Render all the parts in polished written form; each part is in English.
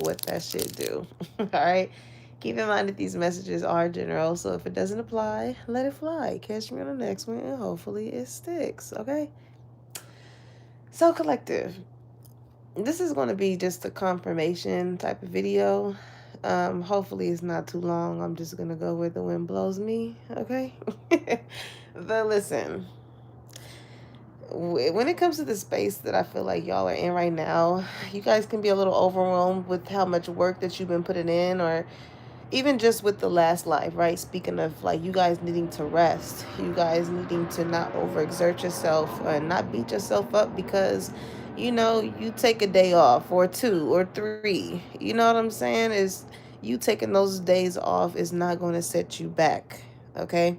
what that shit do. All right. Keep in mind that these messages are general, so if it doesn't apply, let it fly. Catch me on the next one, and hopefully it sticks. Okay. So, collective, this is going to be just a confirmation type of video. Hopefully it's not too long. I'm just going to go where the wind blows me. Okay. But listen, when it comes to the space that I feel like y'all are in right now, you guys can be a little overwhelmed with how much work that you've been putting in, or even just with the last life, right? Speaking of like you guys needing to rest, you guys needing to not overexert yourself and not beat yourself up because, you take a day off or two or three. You know what I'm saying? Is you taking those days off is not going to set you back. Okay.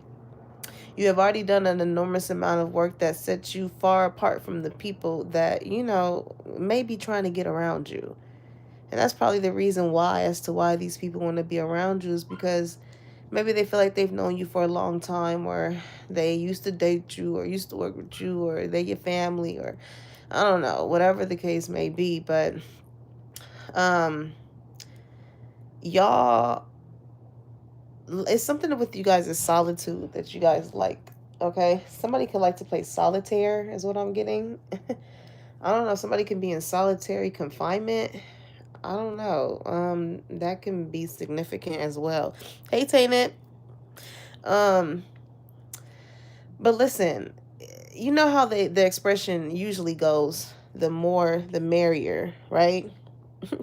You have already done an enormous amount of work that sets you far apart from the people that, may be trying to get around you. And that's probably the reason why, as to why these people want to be around you, is because maybe they feel like they've known you for a long time, or they used to date you, or used to work with you, or they're your family, or I don't know, whatever the case may be. But um, y'all, it's something with you guys' solitude that you guys like. Okay, somebody could like to play solitaire, is what I'm getting. I don't know. Somebody can be in solitary confinement. I don't know. That can be significant as well. Hey, Tainted. Um, but listen, you know how the expression usually goes, the more the merrier, right?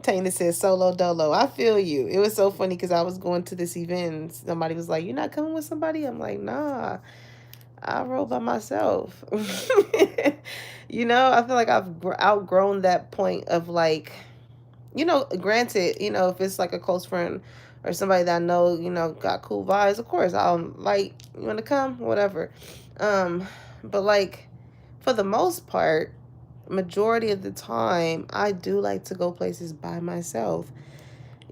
Tainted says solo dolo. I feel you. It was so funny because I was going to this event and somebody was like, "You're not coming with somebody?" I'm like, "Nah, I roll by myself." I feel like I've outgrown that point of like, granted, if it's like a close friend or somebody that I know, got cool vibes, of course, I'll like, you want to come, whatever. Um, but like, for the most part, majority of the time, I do like to go places by myself,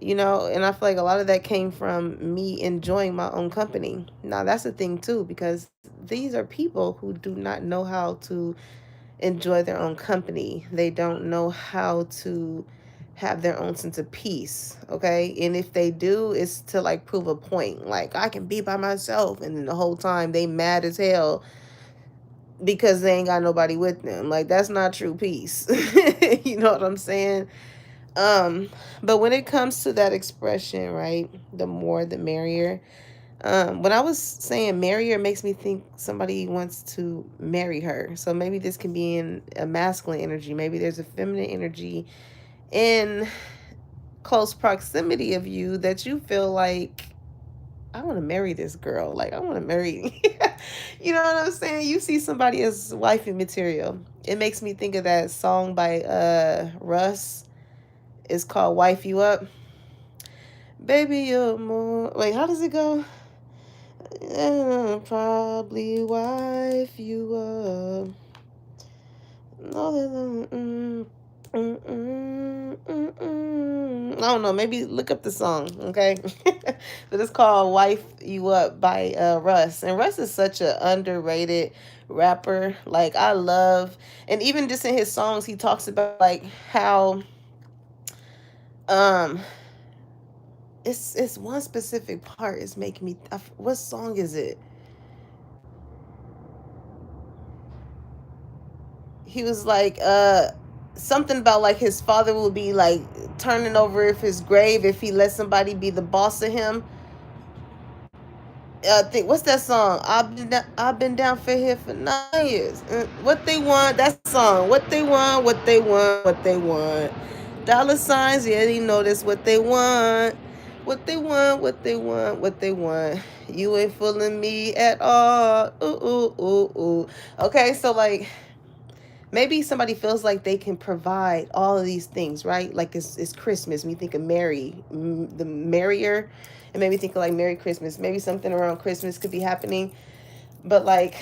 and I feel like a lot of that came from me enjoying my own company. Now, that's the thing too, because these are people who do not know how to enjoy their own company. They don't know how to have their own sense of peace, okay? And if they do, it's to like prove a point. Like, I can be by myself, and the whole time they mad as hell because they ain't got nobody with them. Like, that's not true peace. You know what I'm saying? Um, but when it comes to that expression, right? The more the merrier. When I was saying marry her, makes me think somebody wants to marry her. So maybe this can be in a masculine energy. Maybe there's a feminine energy in close proximity of you that you feel like, I want to marry this girl. Like, I want to marry. You know what I'm saying? You see somebody as wifey material. It makes me think of that song by Russ. It's called Wife You Up. Baby, you're more. Wait, how does it go? Probably wife you up. No, I don't know. Maybe look up the song, okay? But it's called "Wife You Up" by Russ, and Russ is such an underrated rapper. Like, I love, and even just in his songs, he talks about like how um it's one specific part is making me. What song is it? He was like something about like his father will be like turning over if his grave if he lets somebody be the boss of him. Think what's that song? I've been down for here for 9 years. What they want? That song. What they want? What they want? What they want? Dollar signs. Yeah, you know this. What they want? What they want? What they want? What they want? You ain't fooling me at all. Ooh ooh ooh ooh. Okay, so like maybe somebody feels like they can provide all of these things, right? Like it's Christmas. Me think of Mary, the merrier, and maybe think of like Merry Christmas. Maybe something around Christmas could be happening, but like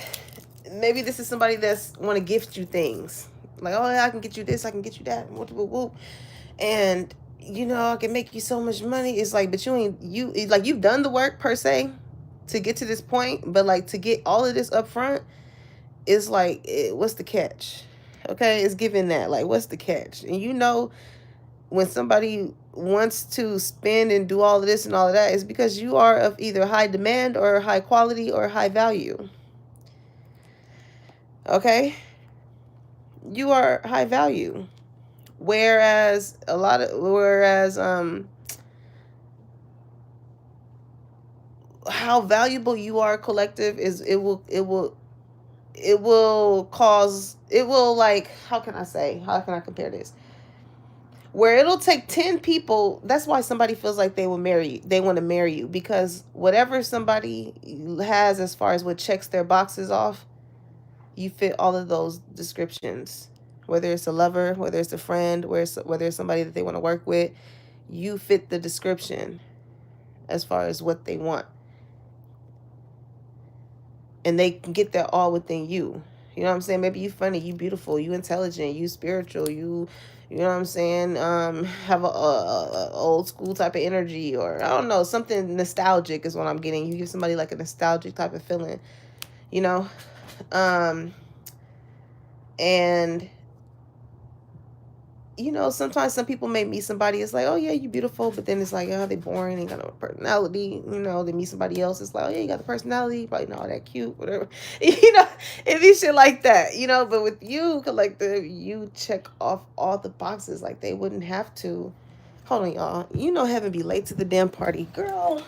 maybe this is somebody that's want to gift you things. Like, oh, I can get you this, I can get you that, whoop, whoop, whoop. And I can make you so much money. It's like, but like you've done the work per se to get to this point, but like to get all of this up front is like, what's the catch? Okay, it's giving that. Like, what's the catch? And when somebody wants to spend and do all of this and all of that, is because you are of either high demand or high quality or high value. Okay? You are high value. Whereas how valuable you are, collective, is it will cause, it will, like, how can I compare this, where it'll take 10 people. That's why somebody feels like they want to marry you, because whatever somebody has as far as what checks their boxes off, you fit all of those descriptions. Whether it's a lover, whether it's a friend, whether it's somebody that they want to work with, you fit the description as far as what they want, and they can get that all within you. You know what I'm saying? Maybe you funny, you beautiful, you intelligent, you spiritual, you know what I'm saying? Have a old school type of energy, or I don't know, something nostalgic is what I'm getting. You give somebody like a nostalgic type of feeling, you know, um, and sometimes some people may meet somebody, it's like, oh yeah, you beautiful, but then it's like, oh, they boring, ain't got no personality. They meet somebody else, it's like, oh yeah, you got the personality, probably not all that cute, whatever. It be shit like that, but with you, collective, you check off all the boxes, like they wouldn't have to. Hold on, y'all. Heaven be late to the damn party. Girl,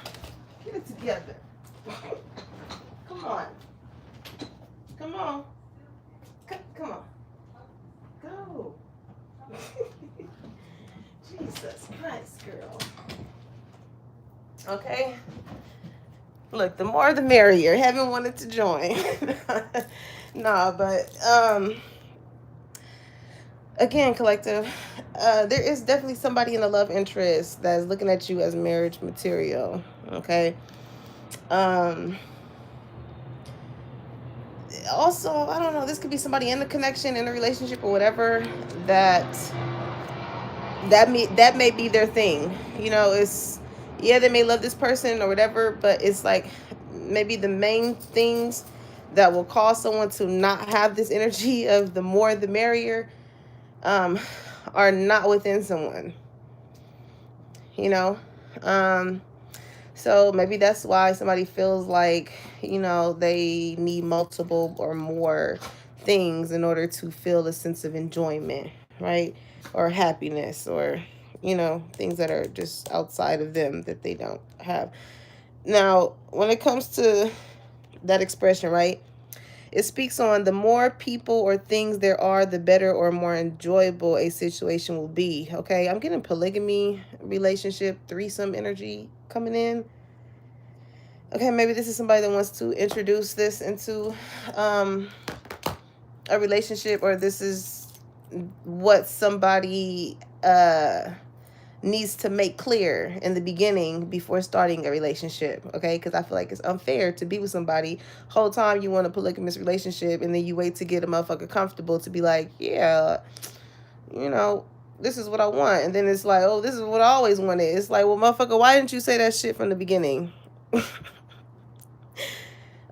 get it together. Come on. Come on. Come on. Go. Jesus Christ, girl. Okay. Look, the more the merrier. Haven't wanted to join. Nah, but again, collective, there is definitely somebody in a love interest that's looking at you as marriage material. Okay. Um Also, I don't know, this could be somebody in a connection, in a relationship, or whatever, that may be their thing. It's, yeah, they may love this person or whatever, but it's like maybe the main things that will cause someone to not have this energy of the more the merrier, um are not within someone, you know um so maybe that's why somebody feels like, they need multiple or more things in order to feel a sense of enjoyment, right? Or happiness, or, things that are just outside of them that they don't have. Now, when it comes to that expression, right? It speaks on the more people or things there are, the better or more enjoyable a situation will be. Okay, I'm getting polygamy, relationship, threesome energy coming in. Okay, maybe this is somebody that wants to introduce this into um, a relationship, or this is what somebody needs to make clear in the beginning before starting a relationship. Okay, because I feel like it's unfair to be with somebody whole time you want a polygamous relationship, and then you wait to get a motherfucker comfortable to be like, yeah, you know this is what I want, and then it's like, oh, this is what I always wanted. It's like, well, motherfucker, why didn't you say that shit from the beginning?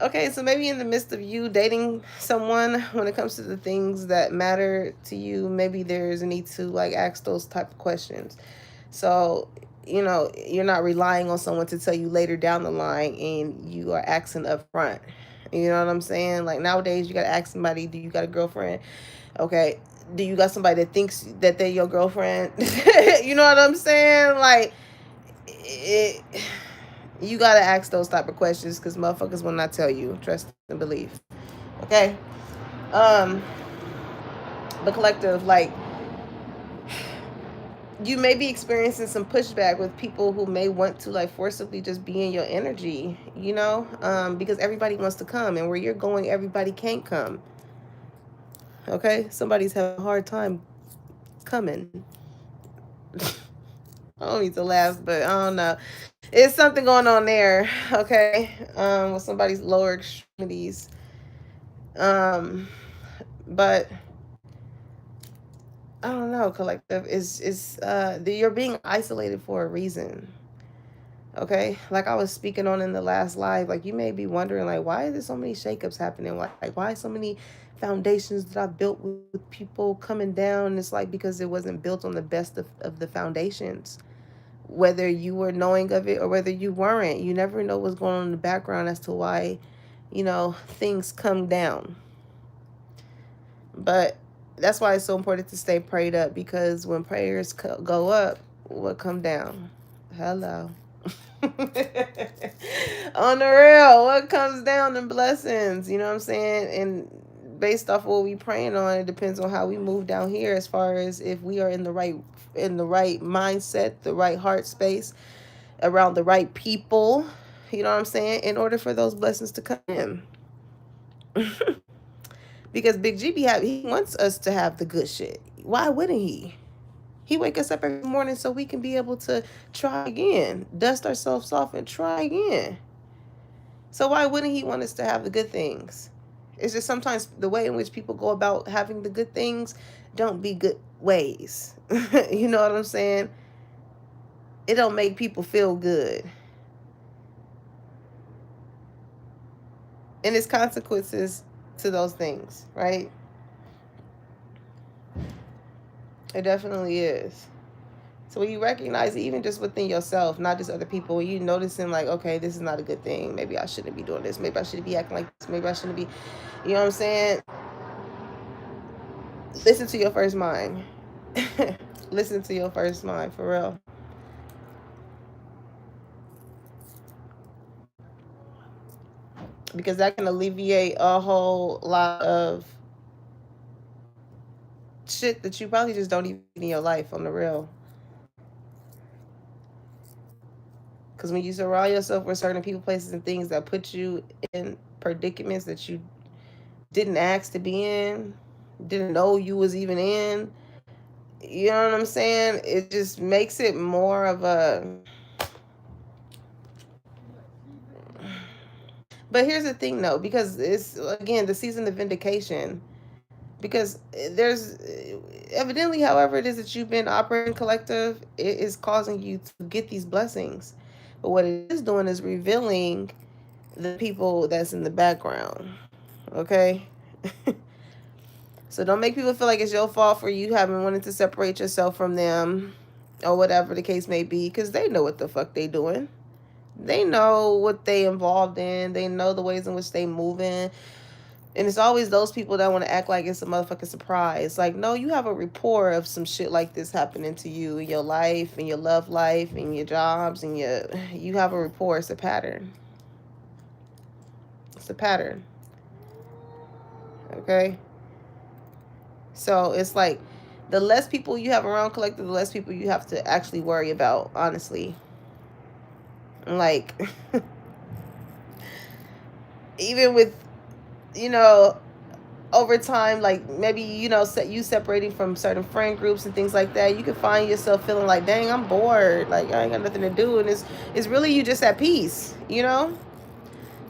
Okay, so maybe in the midst of you dating someone, when it comes to the things that matter to you, maybe there's a need to like ask those type of questions. So, you're not relying on someone to tell you later down the line, and you are asking up front. You know what I'm saying? Like nowadays, you got to ask somebody, do you got a girlfriend? Okay. Do you got somebody that thinks that they're your girlfriend? You know what I'm saying? Like, it, you got to ask those type of questions, because motherfuckers will not tell you. Trust and believe. Okay? Um, but collective, like, you may be experiencing some pushback with people who may want to like forcibly just be in your energy, because everybody wants to come, and where you're going, everybody can't come. Okay, somebody's having a hard time coming. I don't need to laugh, but I don't know. It's something going on there. Okay, with somebody's lower extremities. Um, but I don't know. Collective is you're being isolated for a reason. Okay, like I was speaking on in the last live, like you may be wondering, like, why is there so many shakeups happening? Like why so many foundations that I built with people coming down? It's like because it wasn't built on the best of the foundations. Whether you were knowing of it or whether you weren't, you never know what's going on in the background as to why, things come down. But that's why it's so important to stay prayed up, because when prayers go up, what come down? Hello. On the real, what comes down in blessings, you know what I'm saying? And based off what we praying on, it depends on how we move down here, as far as if we are in the right mindset, the right heart space, around the right people, you know what I'm saying, in order for those blessings to come in. Because Big G he wants us to have the good shit. Why wouldn't he? He wake us up every morning so we can be able to try again, dust ourselves off and try again. So why wouldn't he want us to have the good things? It's just sometimes the way in which people go about having the good things don't be good ways. You know what I'm saying? It don't make people feel good. And it's consequences to those things, right? It definitely is. So when you recognize it, even just within yourself, not just other people, when you noticing like, okay, this is not a good thing. Maybe I shouldn't be doing this. Maybe I shouldn't be acting like this. Maybe I shouldn't be, you know what I'm saying? Listen to your first mind. Listen to your first mind, for real. Because that can alleviate a whole lot of shit that you probably just don't even need in your life, on the real. Because when you surround yourself with certain people, places, and things that put you in predicaments that you didn't ask to be in, didn't know you was even in, you know what I'm saying? It just makes it more of a. But here's the thing, though, because it's again the season of vindication. Because there's evidently, however it is that you've been operating collective, it is causing you to get these blessings. But what it is doing is revealing the people that's in the background. Okay. So don't make people feel like it's your fault for you having wanted to separate yourself from them, or whatever the case may be, because they know what the fuck they doing. They know what they involved in. They know the ways in which they moving. And it's always those people that want to act like it's a motherfucking surprise. Like, no, you have a rapport of some shit like this happening to you in your life, in your love life, in your jobs, and you have a rapport. It's a pattern. It's a pattern. Okay? So it's like the less people you have around collective, the less people you have to actually worry about, honestly. Like, even with, you know, over time, like maybe, you separating from certain friend groups and things like that, you can find yourself feeling like, dang, I'm bored. Like, I ain't got nothing to do. And it's really you just at peace, you know?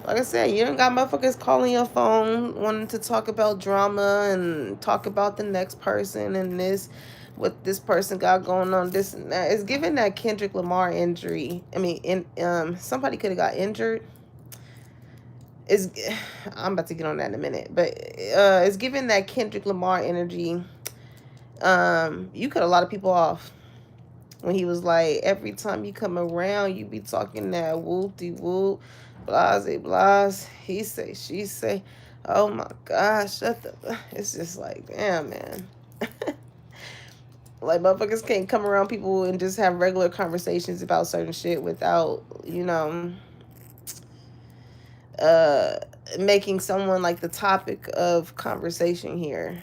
Like I said, you don't got motherfuckers calling your phone wanting to talk about drama and talk about the next person and this, what this person got going on, this and that. It's giving that Kendrick Lamar injury. I mean, somebody could have got injured. Is I'm about to get on that in a minute, but it's giving that Kendrick Lamar energy. You cut a lot of people off when he was like, every time you come around, you be talking that whoop de whoop, blase blase. He say, she say, oh my gosh, shut the. It's just like, damn, man. Like, motherfuckers can't come around people and just have regular conversations about certain shit without, uh, making someone like the topic of conversation here.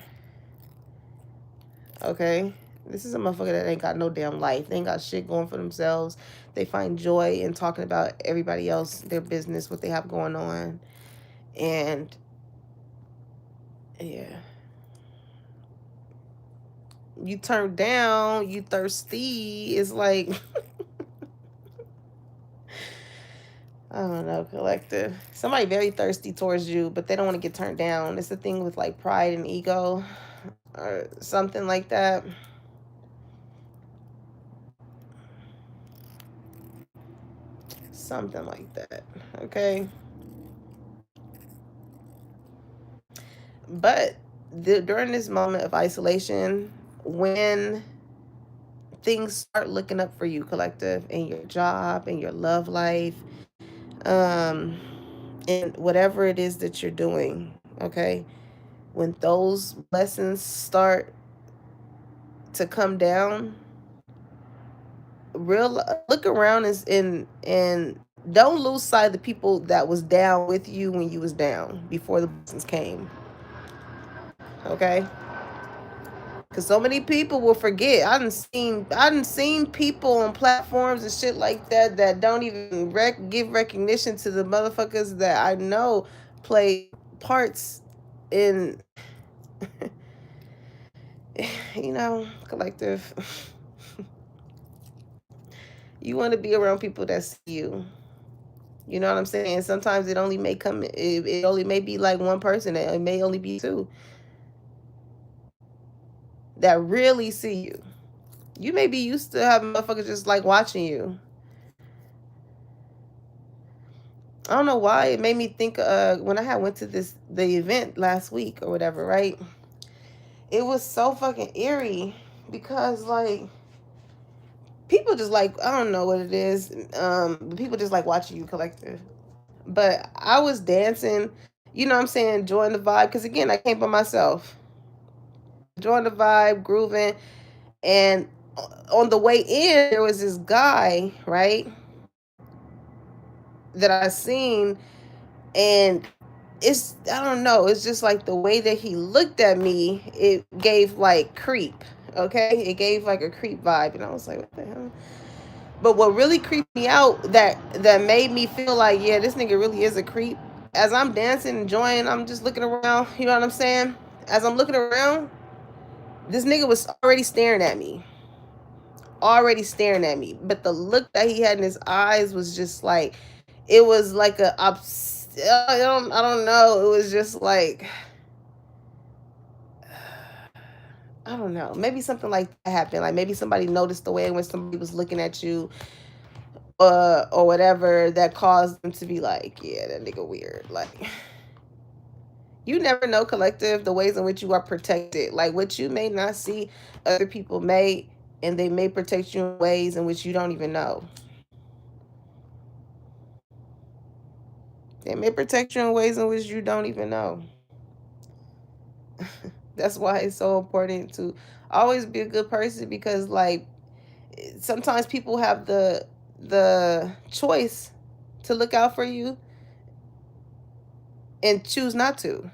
Okay? This is a motherfucker that ain't got no damn life. They ain't got shit going for themselves. They find joy in talking about everybody else, their business, what they have going on. And yeah. You turn down, you thirsty. It's like I don't know, collective. Somebody very thirsty towards you, but they don't want to get turned down. It's the thing with like pride and ego or something like that. Something like that. Okay. But during this moment of isolation, when things start looking up for you, collective, in your job, in your love life, um, in whatever it is that you're doing, okay, when those lessons start to come down, real look around and don't lose sight of the people that was down with you when you was down before the blessings came. Okay, because so many people will forget. I done seen people on platforms and shit like that that don't even give recognition to the motherfuckers that I know play parts in collective. You want to be around people that see you. You know what I'm saying? Sometimes it only may be like one person. It may only be two that really see you. You may be used to having motherfuckers just like watching you. I don't know why it made me think when I had went to the event last week or whatever, right? It was so fucking eerie because like people just like I don't know what it is. People just like watching you collective. But I was dancing, you know what I'm saying, enjoying the vibe because again I came by myself. Enjoying the vibe, grooving, and on the way in there was this guy, right? That I seen and it's I don't know, it's just like the way that he looked at me, it gave like creep. Okay? It gave like a creep vibe and I was like, what the hell? But what really creeped me out that made me feel like, yeah, this nigga really is a creep. As I'm dancing, enjoying, I'm just looking around, you know what I'm saying? As I'm looking around, this nigga was already staring at me. Already staring at me. But the look that he had in his eyes was just like it was like I don't know. It was just like I don't know. Maybe something like that happened. Like maybe somebody noticed the way in which somebody was looking at you, or whatever that caused them to be like, yeah, that nigga weird. Like you never know, collective, the ways in which you are protected. Like what you may not see, other people may, and they may protect you in ways in which you don't even know. They may protect you in ways in which you don't even know. That's why it's so important to always be a good person because like sometimes people have the choice to look out for you and choose not to.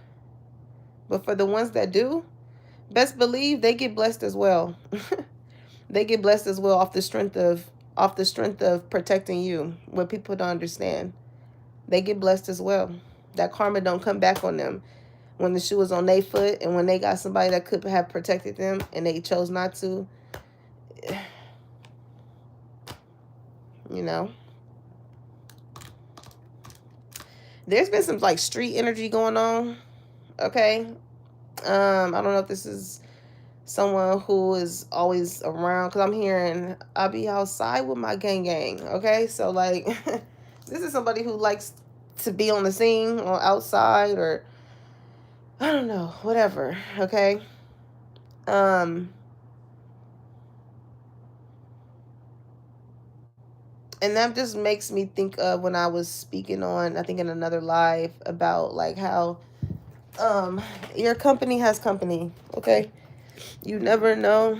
But for the ones that do, best believe they get blessed as well. They get blessed as well off the strength of protecting you. What people don't understand, they get blessed as well. That karma don't come back on them when the shoe was on their foot and when they got somebody that could have protected them and they chose not to. You know, there's been some like street energy going on. Okay, I don't know if this is someone who is always around because I'm hearing I'll be outside with my gang. Okay, so like this is somebody who likes to be on the scene or outside or I don't know, whatever. Okay, um, and that just makes me think of when I was speaking on I think in another live about like how um your company has company. Okay, you never know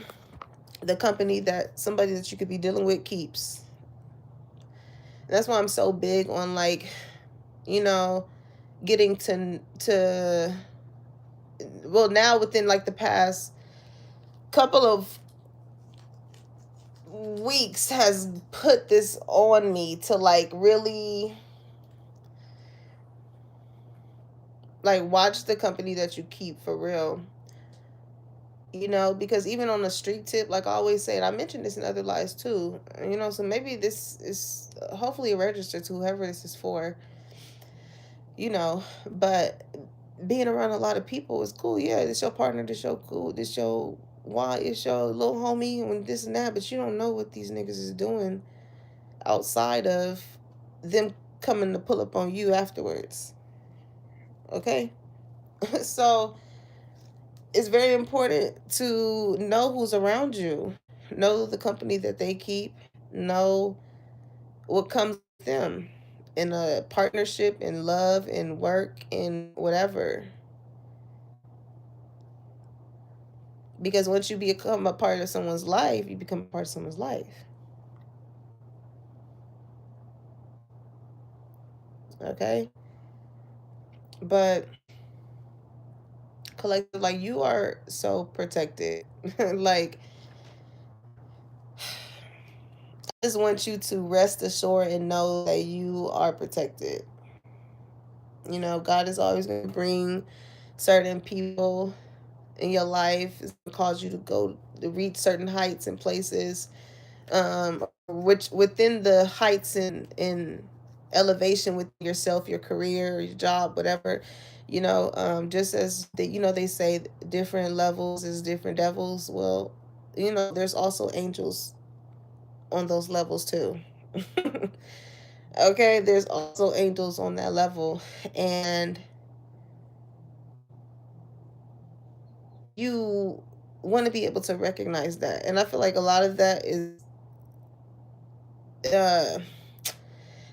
the company that somebody that you could be dealing with keeps. That's why I'm so big on like, you know, getting to well now within like the past couple of weeks has put this on me to like really like watch the company that you keep for real. You know, because even on the street tip, like I always say, and I mentioned this in other lives too, you know, so maybe this is hopefully registered to whoever this is for, you know, but being around a lot of people is cool. Yeah, this your partner, this your cool, this your why, it's your little homie and this and that, but you don't know what these niggas is doing outside of them coming to pull up on you afterwards. Okay? So it's very important to know who's around you, know the company that they keep, know what comes with them in a partnership, in love, in work, in whatever. Because once you become a part of someone's life, you become a part of someone's life. Okay? But collective, like, you are so protected. Like, I just want you to rest assured and know that you are protected. You know, God is always going to bring certain people in your life. It's going to cause you to go to reach certain heights and places, which within the heights and elevation with yourself, your career, your job, whatever. Just as they say different levels is different devils. Well, there's also angels on those levels too. Okay, there's also angels on that level, and you want to be able to recognize that. And I feel like a lot of that is uh,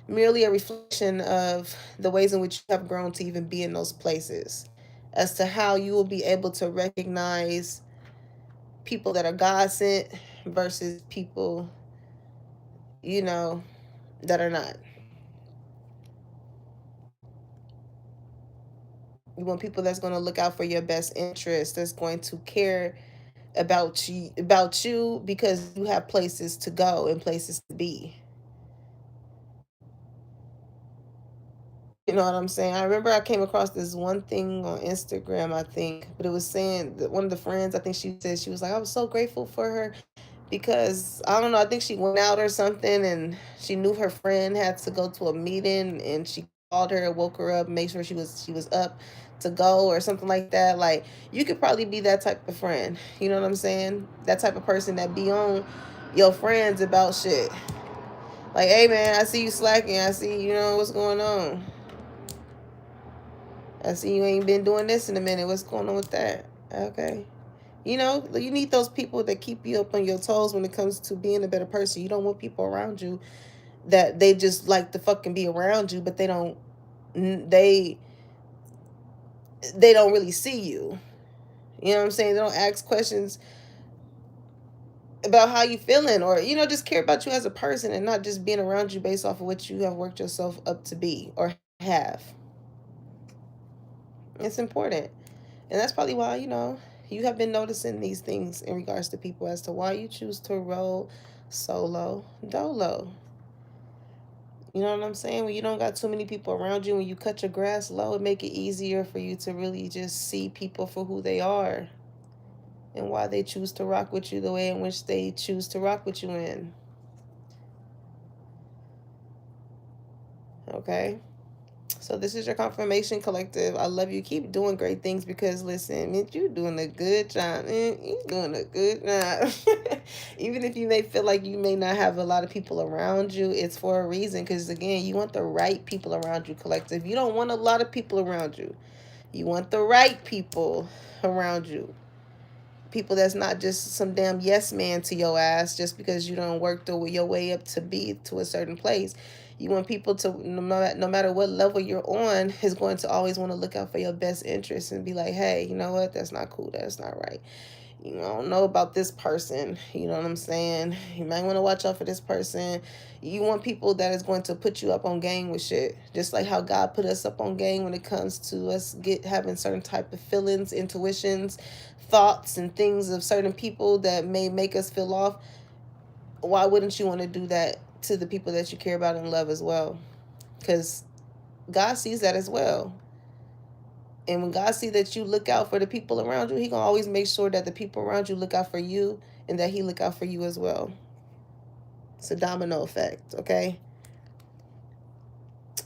merely a reflection of the ways in which you have grown to even be in those places, as to how you will be able to recognize people that are God sent versus people, you know, that are not. You want people that's going to look out for your best interest, that's going to care about you because you have places to go and places to be. You know what I'm saying? I remember I came across this one thing on Instagram, I think, but it was saying that one of the friends, I think she said, she was like, I was so grateful for her because I don't know, I think she went out or something and she knew her friend had to go to a meeting and she called her, woke her up, made sure she was up to go or something like that. Like, you could probably be that type of friend. You know what I'm saying? That type of person that be on your friends about shit. Like, hey man, I see you slacking. I see, what's going on. I see you ain't been doing this in a minute. What's going on with that? Okay. You need those people that keep you up on your toes when it comes to being a better person. You don't want people around you that they just like to fucking be around you, but they they don't really see you. You know what I'm saying? They don't ask questions about how you feeling, or just care about you as a person and not just being around you based off of what you have worked yourself up to be or have. It's important. And that's probably why, you have been noticing these things in regards to people as to why you choose to roll solo dolo. You know what I'm saying? When you don't got too many people around you, when you cut your grass low, it make it easier for you to really just see people for who they are and why they choose to rock with you the way in which they choose to rock with you in. Okay? So this is your confirmation collective. I love you. Keep doing great things because listen, man, you doing a good job. Man, you doing a good job. Even if you may feel like you may not have a lot of people around you, it's for a reason. Because again, you want the right people around you, collective. You don't want a lot of people around you. You want the right people around you. People that's not just some damn yes man to your ass just because you don't work your way up to be to a certain place. You want people to, no matter what level you're on, is going to always want to look out for your best interest and be like, hey, you know what? That's not cool. That's not right. You don't know about this person. You know what I'm saying? You might want to watch out for this person. You want people that is going to put you up on game with shit. Just like how God put us up on game when it comes to us having certain type of feelings, intuitions, thoughts, and things of certain people that may make us feel off. Why wouldn't you want to do that to the people that you care about and love as well? Because God sees that as well. And when God see that you look out for the people around you, he gonna always make sure that the people around you look out for you and that he look out for you as well. It's a domino effect, okay?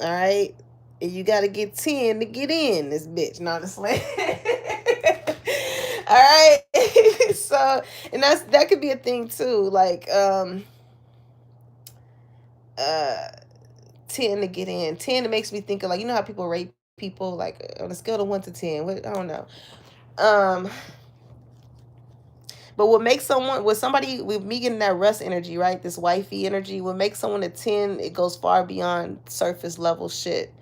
All right? And you gotta get 10 to get in this bitch, honestly. All right? So, and that could be a thing too. Like, uh 10 to get in. 10, it makes me think of, like, you know how people rate people, like, on a scale of 1 to 10. What, I don't know. Um, but what makes someone, with somebody, with me getting that rest energy, right? This wifey energy, what makes someone a 10, it goes far beyond surface level shit.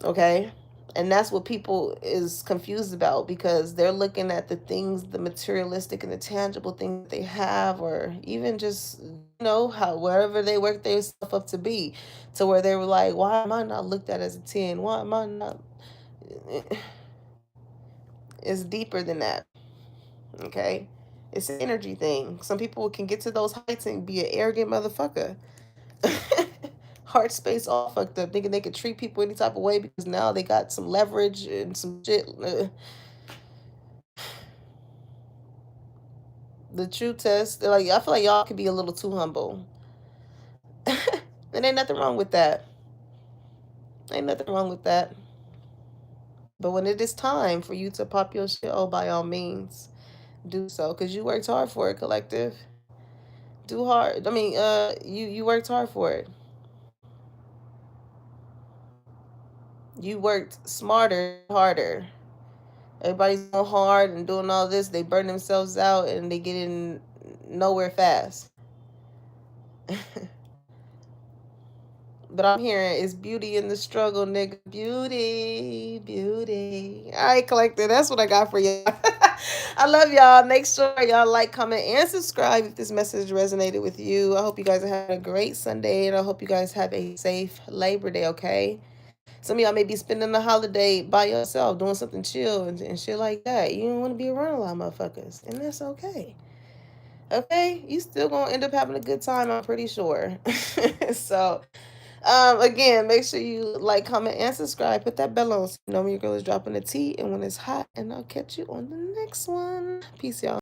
Okay? And that's what people is confused about, because they're looking at the things, the materialistic and the tangible things they have, or even just, how wherever they work themselves up to be, to where they were like, why am I not looked at as a 10? Why am I not? It's deeper than that. Okay? It's an energy thing. Some people can get to those heights and be an arrogant motherfucker. Heart space all fucked up, thinking they could treat people any type of way because now they got some leverage and some shit. The true test, like, I feel like y'all could be a little too humble. And ain't nothing wrong with that. Ain't nothing wrong with that. But when it is time for you to pop your shit, oh, by all means, do so, because you worked hard for it, collective. Do hard. I mean, you worked hard for it. You worked smarter, harder. Everybody's going hard and doing all this. They burn themselves out and they get in nowhere fast. But I'm hearing it's beauty in the struggle, nigga. Beauty, beauty. All right, collector. That's what I got for you. I love y'all. Make sure y'all like, comment, and subscribe if this message resonated with you. I hope you guys are having a great Sunday, and I hope you guys have a safe Labor Day, okay? Some of y'all may be spending the holiday by yourself, doing something chill and shit like that. You don't want to be around a lot of motherfuckers, and that's okay. Okay? You still gonna end up having a good time, I'm pretty sure. So, again, make sure you like, comment, and subscribe. Put that bell on so you know when your girl is dropping the tea and when it's hot. And I'll catch you on the next one. Peace, y'all.